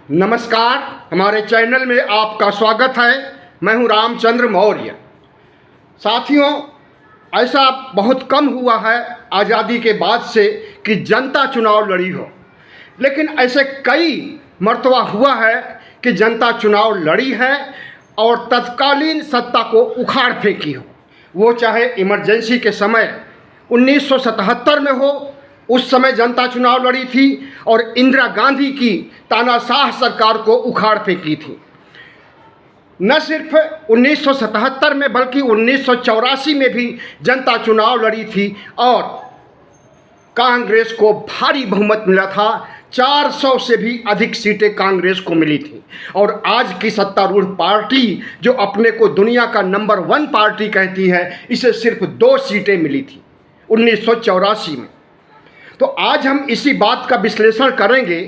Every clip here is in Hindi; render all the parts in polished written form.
नमस्कार, हमारे चैनल में आपका स्वागत है। मैं हूं रामचंद्र मौर्य। साथियों, ऐसा बहुत कम हुआ है आज़ादी के बाद से कि जनता चुनाव लड़ी हो, लेकिन ऐसे कई मर्तबा हुआ है कि जनता चुनाव लड़ी है और तत्कालीन सत्ता को उखाड़ फेंकी हो। वो चाहे इमरजेंसी के समय 1977 में हो, उस समय जनता चुनाव लड़ी थी और इंदिरा गांधी की तानाशाह सरकार को उखाड़ फेंकी थी। न सिर्फ 1977 में बल्कि 1984 में भी जनता चुनाव लड़ी थी और कांग्रेस को भारी बहुमत मिला था। 400 से भी अधिक सीटें कांग्रेस को मिली थी और आज की सत्तारूढ़ पार्टी जो अपने को दुनिया का नंबर 1 पार्टी कहती है, इसे सिर्फ 2 सीटें मिली थी 1984 में। तो आज हम इसी बात का विश्लेषण करेंगे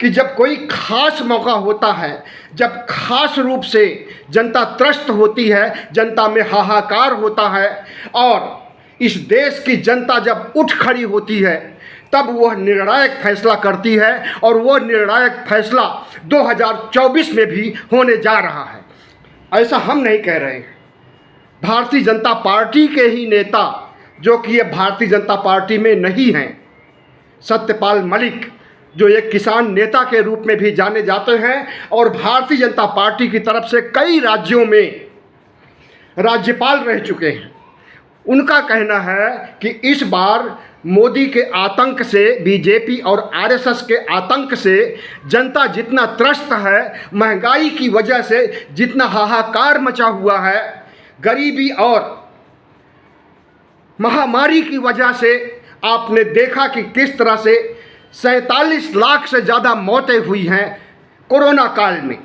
कि जब कोई खास मौका होता है, जब खास रूप से जनता त्रस्त होती है, जनता में हाहाकार होता है और इस देश की जनता जब उठ खड़ी होती है, तब वह निर्णायक फैसला करती है और वह निर्णायक फैसला 2024 में भी होने जा रहा है। ऐसा हम नहीं कह रहे हैं। भारतीय जनता पार्टी के ही नेता, जो कि ये भारतीय जनता पार्टी में नहीं हैं, सत्यपाल मलिक, जो एक किसान नेता के रूप में भी जाने जाते हैं और भारतीय जनता पार्टी की तरफ से कई राज्यों में राज्यपाल रह चुके हैं, उनका कहना है कि इस बार मोदी के आतंक से, बीजेपी और आरएसएस के आतंक से जनता जितना त्रस्त है, महंगाई की वजह से जितना हाहाकार मचा हुआ है, गरीबी और महामारी की वजह से आपने देखा कि किस तरह से 47 लाख से ज़्यादा मौतें हुई हैं कोरोना काल में।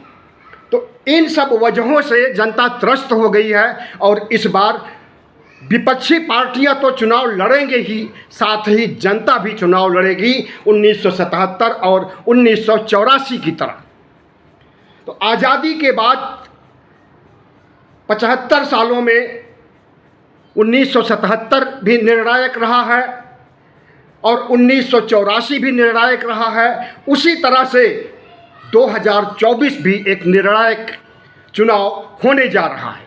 तो इन सब वजहों से जनता त्रस्त हो गई है और इस बार विपक्षी पार्टियां तो चुनाव लड़ेंगे ही, साथ ही जनता भी चुनाव लड़ेगी 1977 और 1984 की तरह। तो आज़ादी के बाद 75 सालों में 1977 भी निर्णायक रहा है और 1984 भी निर्णायक रहा है। उसी तरह से 2024 भी एक निर्णायक चुनाव होने जा रहा है।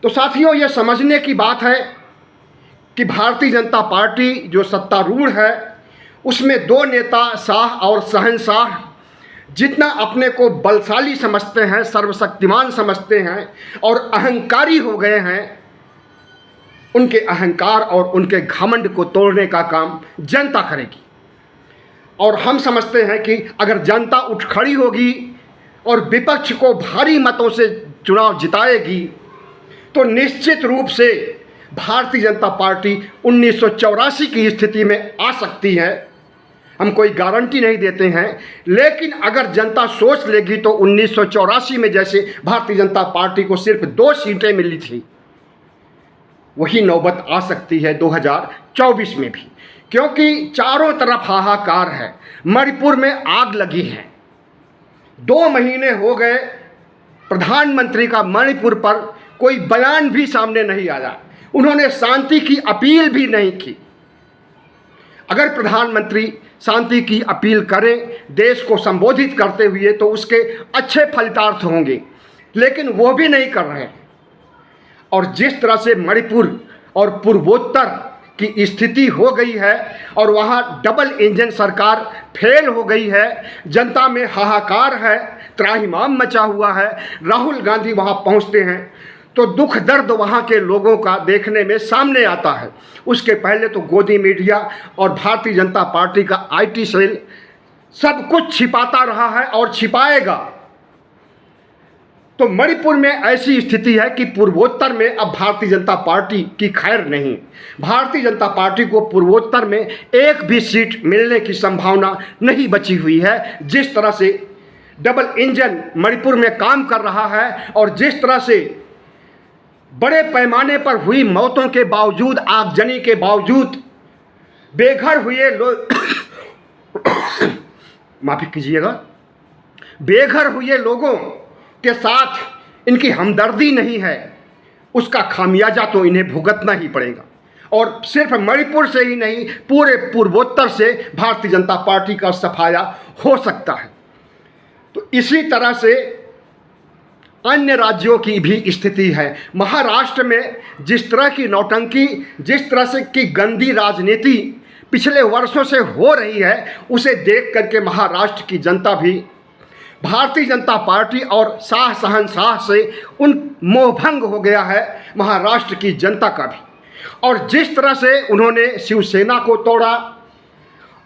तो साथियों, यह समझने की बात है कि भारतीय जनता पार्टी जो सत्तारूढ़ है, उसमें 2 नेता शाह और शहंशाह जितना अपने को बलशाली समझते हैं, सर्वशक्तिमान समझते हैं और अहंकारी हो गए हैं, उनके अहंकार और उनके घमंड को तोड़ने का काम जनता करेगी। और हम समझते हैं कि अगर जनता उठ खड़ी होगी और विपक्ष को भारी मतों से चुनाव जिताएगी, तो निश्चित रूप से भारतीय जनता पार्टी 1984 की स्थिति में आ सकती है। हम कोई गारंटी नहीं देते हैं, लेकिन अगर जनता सोच लेगी तो 1984 में जैसे भारतीय जनता पार्टी को सिर्फ 2 सीटें मिली थी, वही नौबत आ सकती है 2024 में भी, क्योंकि चारों तरफ हाहाकार है। मणिपुर में आग लगी है। 2 महीने हो गए, प्रधानमंत्री का मणिपुर पर कोई बयान भी सामने नहीं आया। उन्होंने शांति की अपील भी नहीं की। अगर प्रधानमंत्री शांति की अपील करें देश को संबोधित करते हुए, तो उसके अच्छे फलितार्थ होंगे, लेकिन वो भी नहीं कर रहे हैं। और जिस तरह से मणिपुर और पूर्वोत्तर की स्थिति हो गई है और वहाँ डबल इंजन सरकार फेल हो गई है, जनता में हाहाकार है, त्राहिमाम मचा हुआ है। राहुल गांधी वहाँ पहुँचते हैं तो दुख दर्द वहाँ के लोगों का देखने में सामने आता है। उसके पहले तो गोदी मीडिया और भारतीय जनता पार्टी का IT सेल सब कुछ छिपाता रहा है और छिपाएगा। तो मणिपुर में ऐसी स्थिति है कि पूर्वोत्तर में अब भारतीय जनता पार्टी की खैर नहीं। भारतीय जनता पार्टी को पूर्वोत्तर में एक भी सीट मिलने की संभावना नहीं बची हुई है। जिस तरह से डबल इंजन मणिपुर में काम कर रहा है और जिस तरह से बड़े पैमाने पर हुई मौतों के बावजूद, आगजनी के बावजूद बेघर हुए लोग माफ़ी कीजिएगा, बेघर हुए लोगों के साथ इनकी हमदर्दी नहीं है, उसका खामियाजा तो इन्हें भुगतना ही पड़ेगा। और सिर्फ मणिपुर से ही नहीं, पूरे पूर्वोत्तर से भारतीय जनता पार्टी का सफाया हो सकता है। तो इसी तरह से अन्य राज्यों की भी स्थिति है। महाराष्ट्र में जिस तरह की नौटंकी, जिस तरह से की गंदी राजनीति पिछले वर्षों से हो रही है, उसे देख करके महाराष्ट्र की जनता भी भारतीय जनता पार्टी और शाह शहंशाह से उन मोहभंग हो गया है महाराष्ट्र की जनता का भी। और जिस तरह से उन्होंने शिवसेना को तोड़ा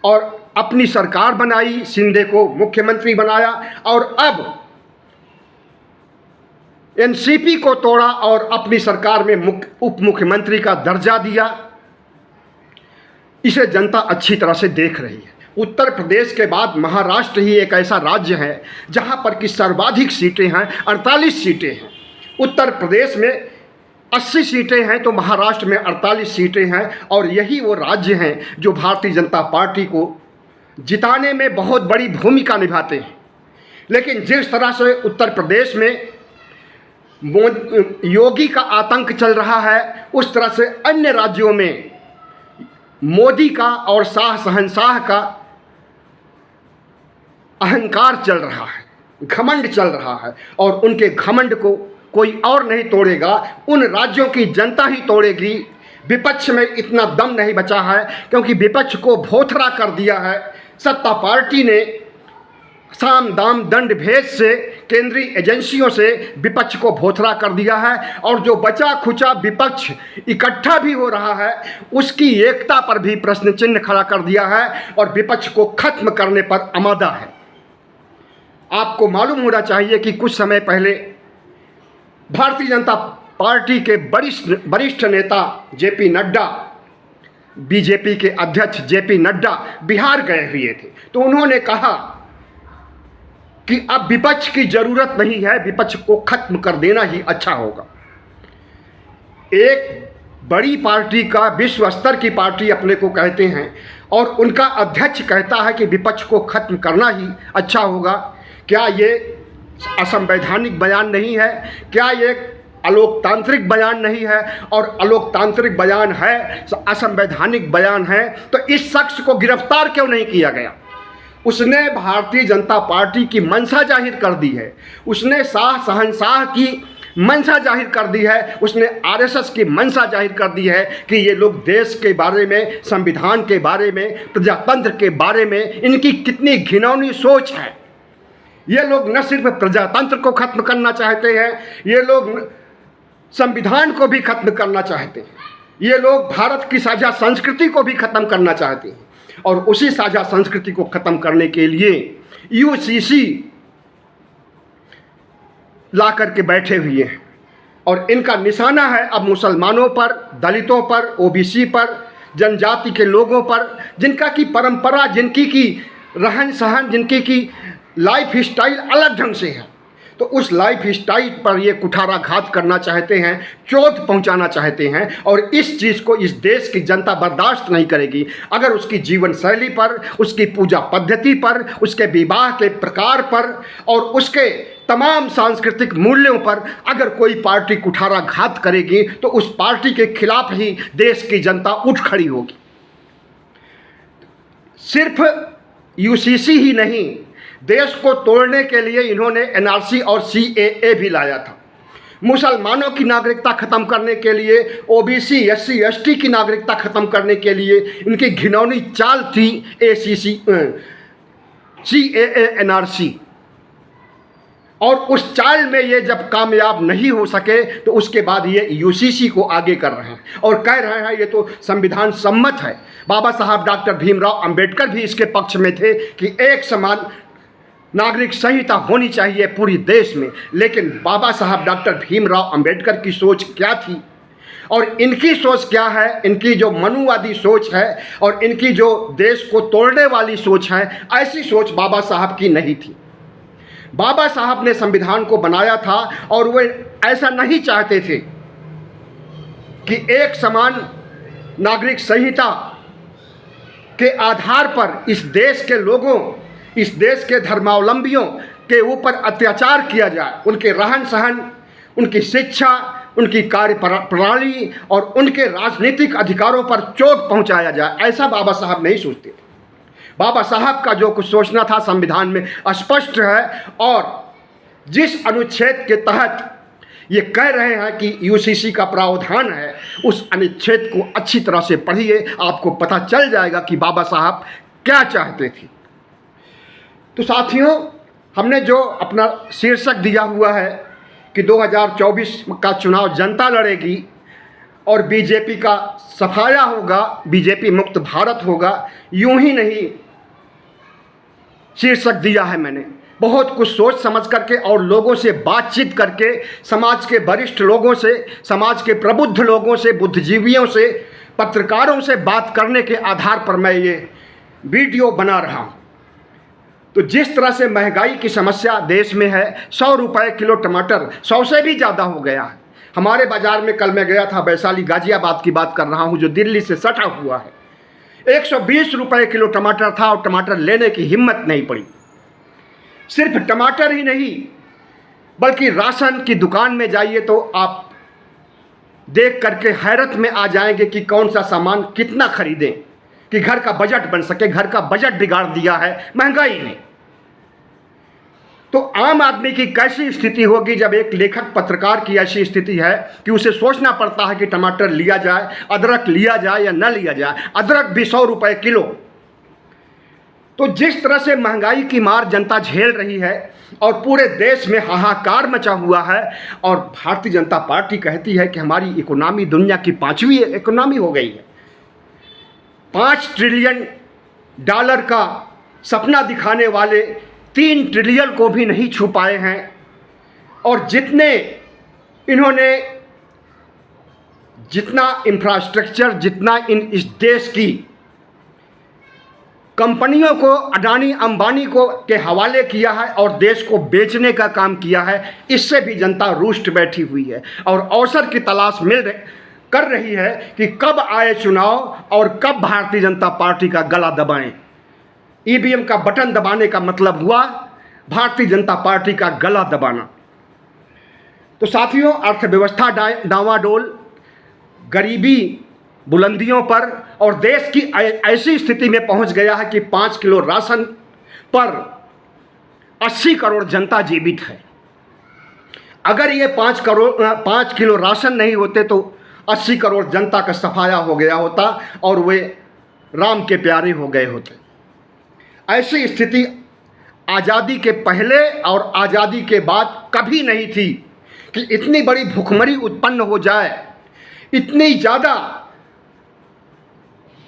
और अपनी सरकार बनाई, शिंदे को मुख्यमंत्री बनाया, और अब एनसीपी को तोड़ा और अपनी सरकार में उप मुख्यमंत्री का दर्जा दिया, इसे जनता अच्छी तरह से देख रही है। उत्तर प्रदेश के बाद महाराष्ट्र ही एक ऐसा राज्य है जहां पर कि सर्वाधिक सीटें हैं, 48 सीटें हैं। उत्तर प्रदेश में 80 सीटें हैं तो महाराष्ट्र में 48 सीटें हैं, और यही वो राज्य हैं जो भारतीय जनता पार्टी को जिताने में बहुत बड़ी भूमिका निभाते हैं। लेकिन जिस तरह से उत्तर प्रदेश में योगी का आतंक चल रहा है, उस तरह से अन्य राज्यों में मोदी का और शाह शहंशाह का अहंकार चल रहा है, घमंड चल रहा है, और उनके घमंड को कोई और नहीं तोड़ेगा, उन राज्यों की जनता ही तोड़ेगी। विपक्ष में इतना दम नहीं बचा है, क्योंकि विपक्ष को भोथरा कर दिया है सत्ता पार्टी ने। साम दाम दंड भेद से, केंद्रीय एजेंसियों से विपक्ष को भोथरा कर दिया है, और जो बचा खुचा विपक्ष इकट्ठा भी हो रहा है, उसकी एकता पर भी प्रश्न चिन्ह खड़ा कर दिया है, और विपक्ष को खत्म करने पर आमादा है। आपको मालूम होना चाहिए कि कुछ समय पहले भारतीय जनता पार्टी के वरिष्ठ नेता जेपी नड्डा, बीजेपी के अध्यक्ष जेपी नड्डा बिहार गए हुए थे, तो उन्होंने कहा कि अब विपक्ष की जरूरत नहीं है, विपक्ष को खत्म कर देना ही अच्छा होगा। एक बड़ी पार्टी का, विश्व स्तर की पार्टी अपने को कहते हैं, और उनका अध्यक्ष कहता है कि विपक्ष को खत्म करना ही अच्छा होगा। क्या ये असंवैधानिक बयान नहीं है? क्या ये अलोकतांत्रिक बयान नहीं है? और अलोकतांत्रिक बयान है, असंवैधानिक बयान है, तो इस शख्स को गिरफ्तार क्यों नहीं किया गया? उसने भारतीय जनता पार्टी की मंशा जाहिर कर दी है, उसने शाह शहंशाह की मंशा जाहिर कर दी है, उसने आरएसएस की मंशा जाहिर कर दी है कि ये लोग देश के बारे में, संविधान के बारे में, प्रजातंत्र के बारे में इनकी कितनी घिनौनी सोच है। ये लोग न सिर्फ प्रजातंत्र को खत्म करना चाहते हैं, ये लोग संविधान को भी खत्म करना चाहते हैं, ये लोग भारत की साझा संस्कृति को भी खत्म करना चाहते हैं, और उसी साझा संस्कृति को खत्म करने के लिए यूसीसी ला करके बैठे हुए हैं। और इनका निशाना है अब मुसलमानों पर, दलितों पर, ओबीसी पर, जनजाति के लोगों पर, जिनका की परंपरा, जिनकी की रहन सहन, जिनकी की लाइफ स्टाइल अलग ढंग से है। तो उस लाइफ स्टाइल पर ये कुठाराघात करना चाहते हैं, चोट पहुंचाना चाहते हैं, और इस चीज़ को इस देश की जनता बर्दाश्त नहीं करेगी। अगर उसकी जीवन शैली पर, उसकी पूजा पद्धति पर, उसके विवाह के प्रकार पर और उसके तमाम सांस्कृतिक मूल्यों पर अगर कोई पार्टी कुठाराघात करेगी, तो उस पार्टी के खिलाफ ही देश की जनता उठ खड़ी होगी। सिर्फ यूसीसी ही नहीं, देश को तोड़ने के लिए इन्होंने एनआरसी और सीएए भी लाया था। मुसलमानों की नागरिकता खत्म करने के लिए, ओबीसी, एससी, एसटी की नागरिकता खत्म करने के लिए इनकी घिनौनी चाल थी सीएए, एनआरसी। और उस चाल में ये जब कामयाब नहीं हो सके, तो उसके बाद ये यूसीसी को आगे कर रहे हैं और कह रहे हैं ये तो संविधान सम्मत है। बाबा साहब डॉक्टर भीमराव अंबेडकर भी इसके पक्ष में थे कि एक समान नागरिक संहिता होनी चाहिए पूरी देश में। लेकिन बाबा साहब डॉक्टर भीमराव अंबेडकर की सोच क्या थी और इनकी सोच क्या है, इनकी जो मनुवादी सोच है और इनकी जो देश को तोड़ने वाली सोच है, ऐसी सोच बाबा साहब की नहीं थी। बाबा साहब ने संविधान को बनाया था और वे ऐसा नहीं चाहते थे कि एक समान नागरिक संहिता के आधार पर इस देश के लोगों, इस देश के धर्मावलंबियों के ऊपर अत्याचार किया जाए, उनके रहन सहन, उनकी शिक्षा, उनकी कार्य प्रणाली और उनके राजनीतिक अधिकारों पर चोट पहुंचाया जाए, ऐसा बाबा साहब नहीं सोचते थे। बाबा साहब का जो कुछ सोचना था संविधान में स्पष्ट है, और जिस अनुच्छेद के तहत ये कह रहे हैं कि यूसीसी का प्रावधान है, उस अनुच्छेद को अच्छी तरह से पढ़िए, आपको पता चल जाएगा कि बाबा साहब क्या चाहते थे। तो साथियों, हमने जो अपना शीर्षक दिया हुआ है कि 2024 का चुनाव जनता लड़ेगी और बीजेपी का सफाया होगा, बीजेपी मुक्त भारत होगा, यूं ही नहीं शीर्षक दिया है मैंने। बहुत कुछ सोच समझ करके और लोगों से बातचीत करके, समाज के वरिष्ठ लोगों से, समाज के प्रबुद्ध लोगों से, बुद्धिजीवियों से, पत्रकारों से बात करने के आधार पर मैं ये वीडियो बना रहा हूँ। तो जिस तरह से महंगाई की समस्या देश में है, 100 रुपये किलो टमाटर 100 से भी ज़्यादा हो गया है। हमारे बाज़ार में कल मैं गया था, वैशाली गाजियाबाद की बात कर रहा हूँ, जो दिल्ली से सटा हुआ है, 120 रुपये किलो टमाटर था और टमाटर लेने की हिम्मत नहीं पड़ी। सिर्फ टमाटर ही नहीं, बल्कि राशन की दुकान में जाइए तो आप देख करके हैरत में आ जाएंगे कि कौन सा सामान कितना खरीदें कि घर का बजट बन सके। घर का बजट बिगाड़ दिया है महंगाई ने। तो आम आदमी की कैसी स्थिति होगी जब एक लेखक पत्रकार की ऐसी स्थिति है कि उसे सोचना पड़ता है कि टमाटर लिया जाए, अदरक लिया जाए या न लिया जाए, अदरक भी 100 रुपये किलो। तो जिस तरह से महंगाई की मार जनता झेल रही है और पूरे देश में हाहाकार मचा हुआ है, और भारतीय जनता पार्टी कहती है कि हमारी इकोनॉमी दुनिया की 5वीं इकोनॉमी हो गई है। $5 ट्रिलियन का सपना दिखाने वाले 3 ट्रिलियन को भी नहीं छू पाए हैं, और जितना इंफ्रास्ट्रक्चर, जितना इस देश की कंपनियों को अडानी अंबानी को के हवाले किया है और देश को बेचने का काम किया है, इससे भी जनता रुष्ट बैठी हुई है और अवसर की तलाश कर रही है कि कब आए चुनाव और कब भारतीय जनता पार्टी का गला दबाएं। ईवीएम का बटन दबाने का मतलब हुआ भारतीय जनता पार्टी का गला दबाना। तो साथियों, अर्थव्यवस्था डावाडोल, गरीबी बुलंदियों पर, और देश की ऐसी स्थिति में पहुंच गया है कि 5 किलो राशन पर 80 करोड़ जनता जीवित है। अगर ये 5 किलो राशन नहीं होते तो 80 करोड़ जनता का सफाया हो गया होता और वे राम के प्यारे हो गए होते। ऐसी स्थिति आज़ादी के पहले और आज़ादी के बाद कभी नहीं थी कि इतनी बड़ी भुखमरी उत्पन्न हो जाए, इतनी ज़्यादा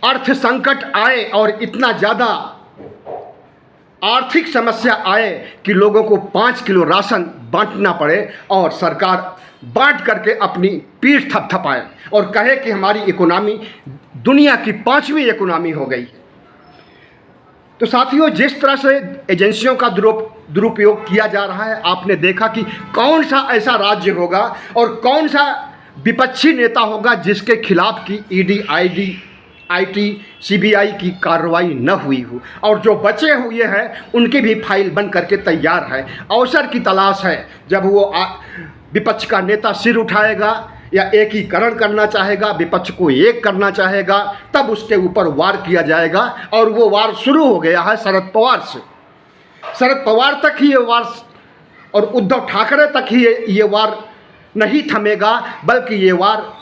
अर्थ संकट आए और इतना ज़्यादा आर्थिक समस्या आए कि लोगों को 5 किलो राशन बांटना पड़े और सरकार बांट करके अपनी पीठ थपथपाए और कहे कि हमारी इकोनॉमी दुनिया की 5वीं इकोनॉमी हो गई है। तो साथियों, जिस तरह से एजेंसियों का दुरुपयोग किया जा रहा है, आपने देखा कि कौन सा ऐसा राज्य होगा और कौन सा विपक्षी नेता होगा जिसके खिलाफ की ईडी, आईटी, सीबीआई की कार्रवाई न हुई हो, और जो बचे हुए हैं उनकी भी फाइल बन करके तैयार है। अवसर की तलाश है, जब वो विपक्ष का नेता सिर उठाएगा या एकीकरण करना चाहेगा, विपक्ष को एक करना चाहेगा, तब उसके ऊपर वार किया जाएगा। और वो वार शुरू हो गया है शरद पवार से। शरद पवार तक ही ये वार और उद्धव ठाकरे तक ही ये वार नहीं थमेगा, बल्कि ये वार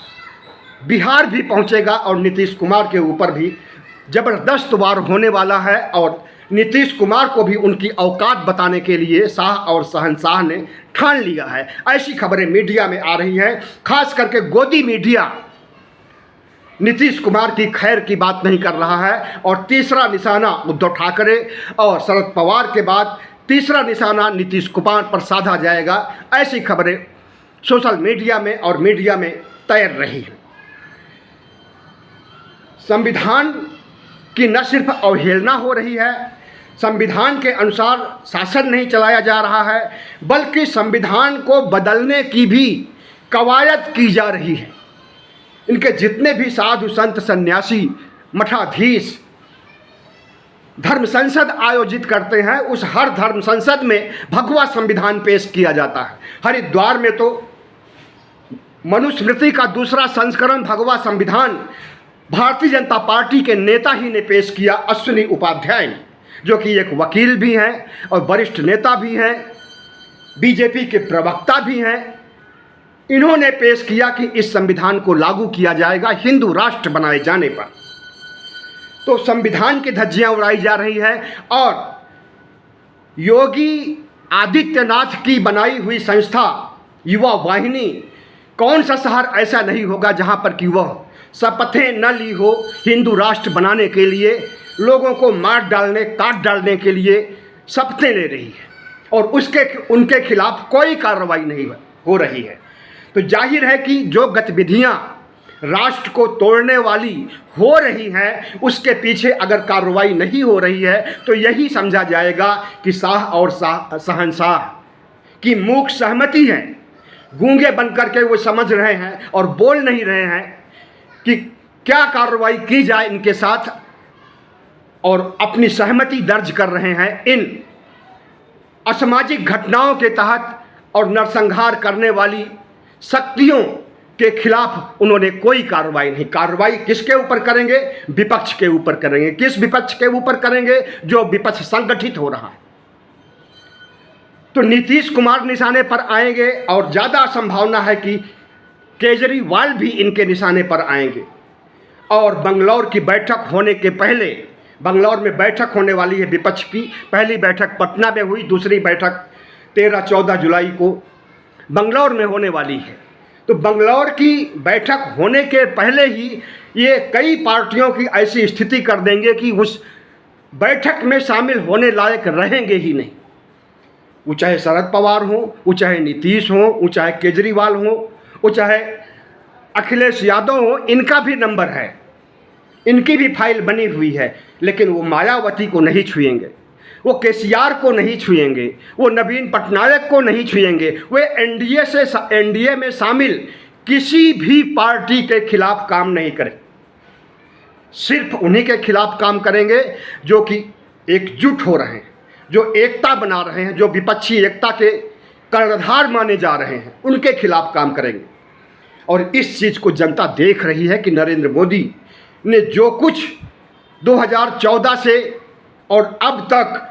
बिहार भी पहुंचेगा और नीतीश कुमार के ऊपर भी ज़बरदस्त वार होने वाला है। और नीतीश कुमार को भी उनकी औकात बताने के लिए शाह और शहंशाह ने ठान लिया है। ऐसी खबरें मीडिया में आ रही हैं, खास करके गोदी मीडिया नीतीश कुमार की खैर की बात नहीं कर रहा है। और तीसरा निशाना उद्धव ठाकरे और शरद पवार के बाद तीसरा निशाना नीतीश कुमार पर साधा जाएगा। ऐसी खबरें सोशल मीडिया में और मीडिया में तैर रही हैं। संविधान की न सिर्फ अवहेलना हो रही है, संविधान के अनुसार शासन नहीं चलाया जा रहा है, बल्कि संविधान को बदलने की भी कवायद की जा रही है। इनके जितने भी साधु संत, सन्यासी, मठाधीश धर्म संसद आयोजित करते हैं, उस हर धर्म संसद में भगवा संविधान पेश किया जाता है। हरिद्वार में तो मनुस्मृति का दूसरा संस्करण भगवा संविधान भारतीय जनता पार्टी के नेता ही ने पेश किया, अश्विनी उपाध्याय ने, जो कि एक वकील भी हैं और वरिष्ठ नेता भी हैं, बीजेपी के प्रवक्ता भी हैं। इन्होंने पेश किया कि इस संविधान को लागू किया जाएगा हिंदू राष्ट्र बनाए जाने पर। तो संविधान की धज्जियां उड़ाई जा रही है और योगी आदित्यनाथ की बनाई हुई संस्था युवा वाहिनी, कौन सा शहर ऐसा नहीं होगा जहां पर कि वह शपथें न ली हो हिंदू राष्ट्र बनाने के लिए, लोगों को मार डालने काट डालने के लिए शपथें ले रही है और उनके खिलाफ कोई कार्रवाई नहीं हो रही है। तो जाहिर है कि जो गतिविधियां राष्ट्र को तोड़ने वाली हो रही हैं, उसके पीछे अगर कार्रवाई नहीं हो रही है तो यही समझा जाएगा कि शाह और शहंशाह की मूक सहमति है। गूंगे बन करके वो समझ रहे हैं और बोल नहीं रहे हैं कि क्या कार्रवाई की जाए इनके साथ, और अपनी सहमति दर्ज कर रहे हैं इन असामाजिक घटनाओं के तहत और नरसंहार करने वाली शक्तियों के खिलाफ उन्होंने कोई कार्रवाई नहीं। कार्रवाई किसके ऊपर करेंगे? विपक्ष के ऊपर करेंगे। किस विपक्ष के ऊपर करेंगे? जो विपक्ष संगठित हो रहा है। तो नीतीश कुमार निशाने पर आएंगे और ज़्यादा संभावना है कि केजरीवाल भी इनके निशाने पर आएंगे। और बंगलौर की बैठक होने के पहले, बंगलौर में बैठक होने वाली है विपक्ष की, पहली बैठक पटना में हुई, दूसरी बैठक 13-14 जुलाई को बंगलौर में होने वाली है। तो बंगलौर की बैठक होने के पहले ही ये कई पार्टियों की ऐसी स्थिति कर देंगे कि उस बैठक में शामिल होने लायक रहेंगे ही नहीं। वो चाहे शरद पवार हो, वो चाहे नीतीश हो, वो चाहे केजरीवाल हो, वो चाहे अखिलेश यादव हो, इनका भी नंबर है, इनकी भी फाइल बनी हुई है, लेकिन वो मायावती को नहीं छुएंगे, वो केसीआर को नहीं छुएंगे, वो नवीन पटनायक को नहीं छुएंगे, वे एनडीए में शामिल किसी भी पार्टी के खिलाफ काम नहीं करें। सिर्फ उन्हीं के खिलाफ काम करेंगे जो कि एकजुट हो रहे हैं, जो एकता बना रहे हैं, जो विपक्षी एकता के कर्णधार माने जा रहे हैं, उनके खिलाफ काम करेंगे। और इस चीज़ को जनता देख रही है कि नरेंद्र मोदी ने जो कुछ 2014 से और अब तक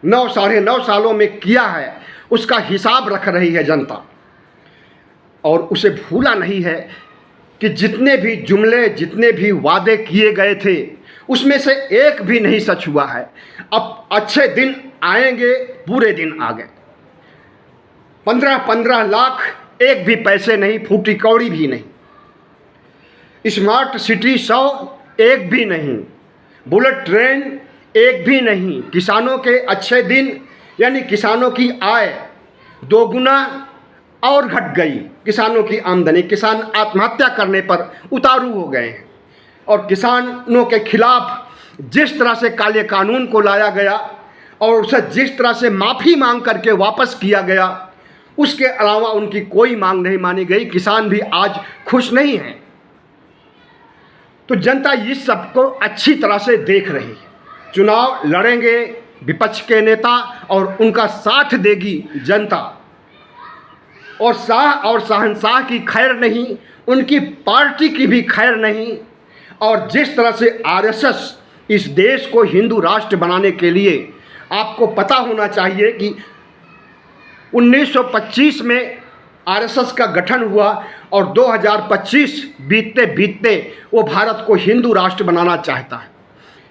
9-9.5 सालों में किया है, उसका हिसाब रख रही है जनता। और उसे भूला नहीं है कि जितने भी जुमले, जितने भी वादे किए गए थे, उसमें से एक भी नहीं सच हुआ है। अब अच्छे दिन आएंगे, बुरे दिन आ गए। 15-15 लाख एक भी पैसे नहीं, फूटी कौड़ी भी नहीं। स्मार्ट सिटी 100 एक भी नहीं, बुलेट ट्रेन एक भी नहीं। किसानों के अच्छे दिन, यानी किसानों की आय दोगुना और घट गई, किसानों की आमदनी। किसान आत्महत्या करने पर उतारू हो गए हैं। और किसानों के खिलाफ जिस तरह से काले कानून को लाया गया और उसे जिस तरह से माफ़ी मांग करके वापस किया गया, उसके अलावा उनकी कोई मांग नहीं मानी गई। किसान भी आज खुश नहीं हैं। तो जनता इस सब को अच्छी तरह से देख रही है। चुनाव लड़ेंगे विपक्ष के नेता और उनका साथ देगी जनता। और शाह और शहंशाह की खैर नहीं, उनकी पार्टी की भी खैर नहीं। और जिस तरह से आरएसएस इस देश को हिंदू राष्ट्र बनाने के लिए, आपको पता होना चाहिए कि 1925 में आरएसएस का गठन हुआ और 2025 बीतते बीतते वो भारत को हिंदू राष्ट्र बनाना चाहता है।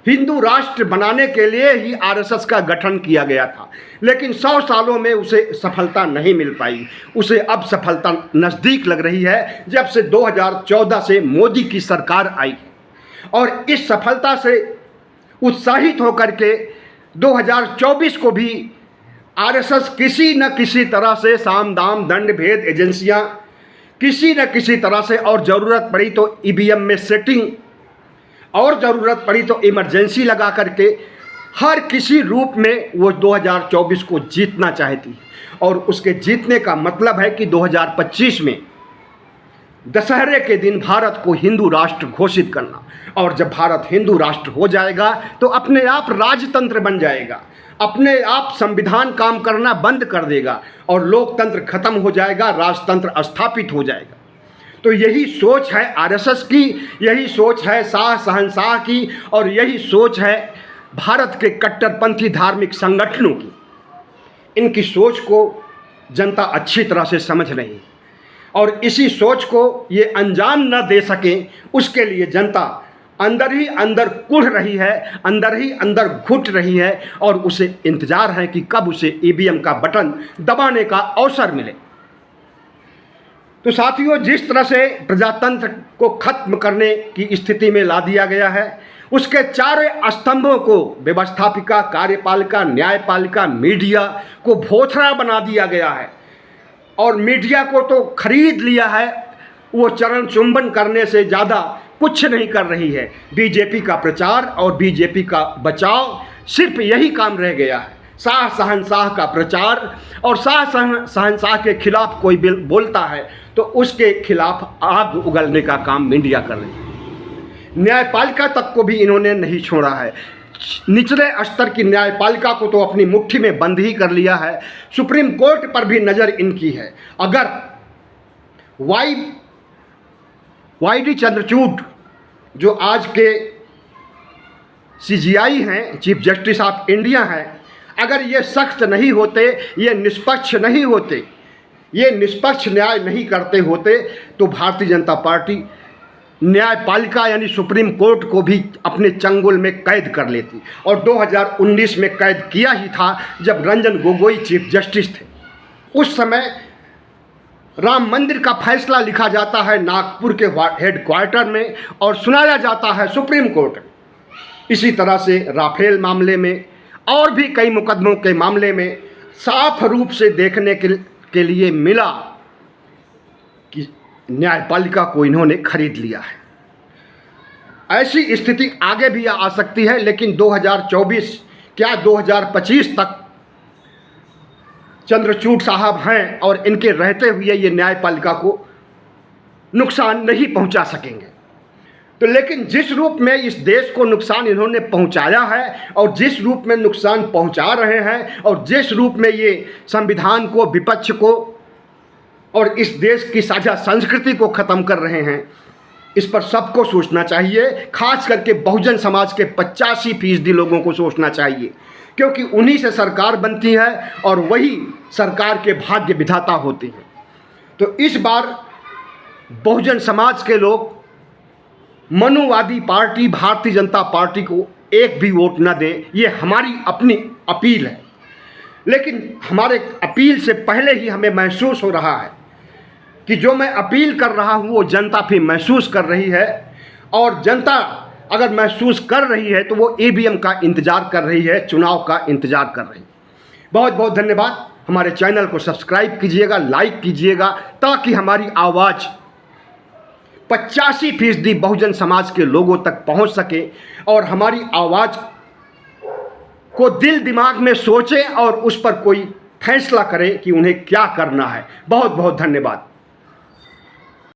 हिंदू राष्ट्र बनाने के लिए ही आरएसएस का गठन किया गया था, लेकिन 100 सालों में उसे सफलता नहीं मिल पाई। उसे अब सफलता नज़दीक लग रही है जब से 2014 से मोदी की सरकार आई। और इस सफलता से उत्साहित होकर के 2024 को भी आरएसएस किसी न किसी तरह से साम दाम दंड भेद एजेंसियां किसी न किसी तरह से, और ज़रूरत पड़ी तो ईवीएम में सेटिंग, और ज़रूरत पड़ी तो इमरजेंसी लगा करके हर किसी रूप में वो 2024 को जीतना चाहती है। और उसके जीतने का मतलब है कि 2025 में दशहरे के दिन भारत को हिंदू राष्ट्र घोषित करना। और जब भारत हिंदू राष्ट्र हो जाएगा तो अपने आप राजतंत्र बन जाएगा, अपने आप संविधान काम करना बंद कर देगा और लोकतंत्र खत्म हो जाएगा, राजतंत्र स्थापित हो जाएगा। तो यही सोच है आरएसएस की, यही सोच है शाह शहंशाह की, और यही सोच है भारत के कट्टरपंथी धार्मिक संगठनों की। इनकी सोच को जनता अच्छी तरह से समझ रही है, और इसी सोच को ये अंजाम न दे सकें, उसके लिए जनता अंदर ही अंदर कुढ़ रही है, अंदर ही अंदर घुट रही है, और उसे इंतजार है कि कब उसे ईवीएम का बटन दबाने का अवसर मिले। तो साथियों, जिस तरह से प्रजातंत्र को खत्म करने की स्थिति में ला दिया गया है, उसके चारों स्तंभों को व्यवस्थापिका, कार्यपालिका, न्यायपालिका, मीडिया को भोथरा बना दिया गया है, और मीडिया को तो खरीद लिया है। वो चरण चुंबन करने से ज़्यादा कुछ नहीं कर रही है। बीजेपी का प्रचार और बीजेपी का बचाव, सिर्फ यही काम रह गया है। शाह शहंशाह का प्रचार, और शाह शहंशाह के खिलाफ कोई बोलता है तो उसके खिलाफ आग उगलने का काम मीडिया कर रही है। न्यायपालिका तक को भी इन्होंने नहीं छोड़ा है। निचले स्तर की न्यायपालिका को तो अपनी मुट्ठी में बंद ही कर लिया है। सुप्रीम कोर्ट पर भी नज़र इनकी है। अगर वाई.डी. चंद्रचूड़, जो आज के सीजीआई हैं, चीफ जस्टिस ऑफ इंडिया हैं, अगर ये सख्त नहीं होते, ये निष्पक्ष नहीं होते, ये निष्पक्ष न्याय नहीं करते होते, तो भारतीय जनता पार्टी न्यायपालिका यानी सुप्रीम कोर्ट को भी अपने चंगुल में कैद कर लेती। और 2019 में कैद किया ही था, जब रंजन गोगोई चीफ जस्टिस थे। उस समय राम मंदिर का फैसला लिखा जाता है नागपुर के हेडक्वार्टर में, और सुनाया जाता है सुप्रीम कोर्ट। इसी तरह से राफेल मामले में और भी कई मुकदमों के मामले में साफ रूप से देखने के लिए मिला कि न्यायपालिका को इन्होंने खरीद लिया है। ऐसी स्थिति आगे भी आ सकती है, लेकिन 2024 क्या 2025 तक चंद्रचूड़ साहब हैं, और इनके रहते हुए ये न्यायपालिका को नुकसान नहीं पहुंचा सकेंगे। तो लेकिन जिस रूप में इस देश को नुकसान इन्होंने पहुंचाया है, और जिस रूप में नुकसान पहुंचा रहे हैं, और जिस रूप में ये संविधान को, विपक्ष को और इस देश की साझा संस्कृति को ख़त्म कर रहे हैं, इस पर सबको सोचना चाहिए। खास करके बहुजन समाज के 85% लोगों को सोचना चाहिए, क्योंकि उन्हीं से सरकार बनती है और वही सरकार के भाग्य विधाता होते हैं। तो इस बार बहुजन समाज के लोग मनुवादी पार्टी भारतीय जनता पार्टी को एक भी वोट न दें, ये हमारी अपनी अपील है। लेकिन हमारे अपील से पहले ही हमें महसूस हो रहा है कि जो मैं अपील कर रहा हूँ वो जनता भी महसूस कर रही है, और जनता अगर महसूस कर रही है तो वो ईवीएम का इंतज़ार कर रही है, चुनाव का इंतज़ार कर रही है। बहुत बहुत धन्यवाद। हमारे चैनल को सब्सक्राइब कीजिएगा, लाइक कीजिएगा, ताकि हमारी आवाज़ 85% बहुजन समाज के लोगों तक पहुंच सके, और हमारी आवाज़ को दिल दिमाग में सोचें और उस पर कोई फैसला करें कि उन्हें क्या करना है। बहुत बहुत धन्यवाद।